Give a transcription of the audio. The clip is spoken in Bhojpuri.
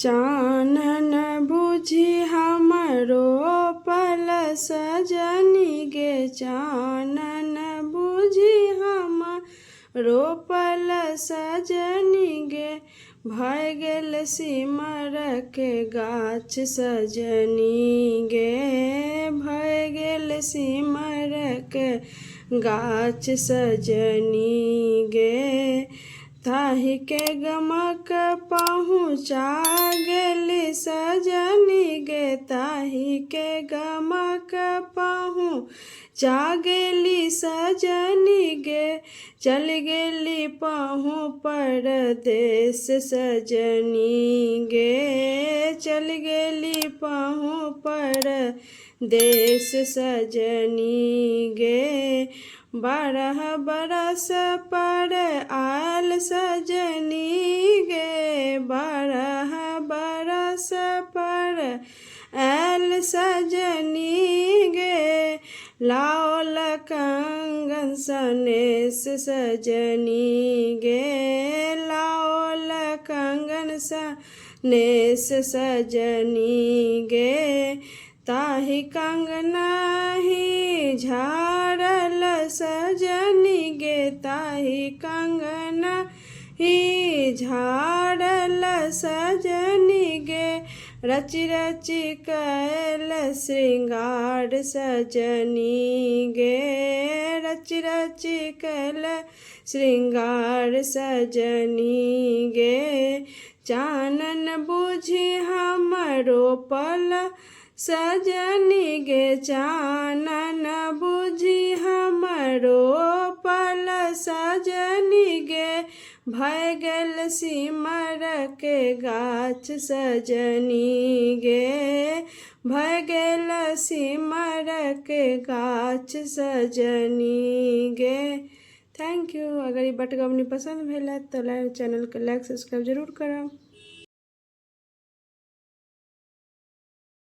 चानन बुझी हमरो पल सजनी गे, चानन बुझी हमरो पल सजनी गे, भय गेल सिमर के गाछ सजनी गे, भय गेल सिमर के गाछ सजनी गे, ताहि के गमक पहुँचा गेली सजनी गे, ताहि के गमक पहुँचा गेली सजनी गे, चल गेली पहुँ परदेस सजनी गे, चल गेली पहुँ परदेस सजनी गे, 12 बरस पर आयल सजनी गे, 12 बरस पर आयल सजनी गे, लाओल कंगन सनेस सजनी गे, लाओल कंगन सनेस सजनी गे, ताहि कंगना ही झाड़ल सजनी गे, ताहि कंगना ही झाड़ल सजनी गे, रचि रचि कैल श्रृंगार सजनी गे, रचि रचि कैल श्रृंगार सजनी गे, चानन बुझी हमरो पल सजनी गे, चानन बुझी हमरो पल सजनी गे, भय गेल सिमर के गाछ सजनी गे, भय गेल सिमर के गाछ सजनी गे। Thank you. अगर ये बटगबनी पसंद भेल तो चैनल के लाइक सब्सक्राइब जरूर करब।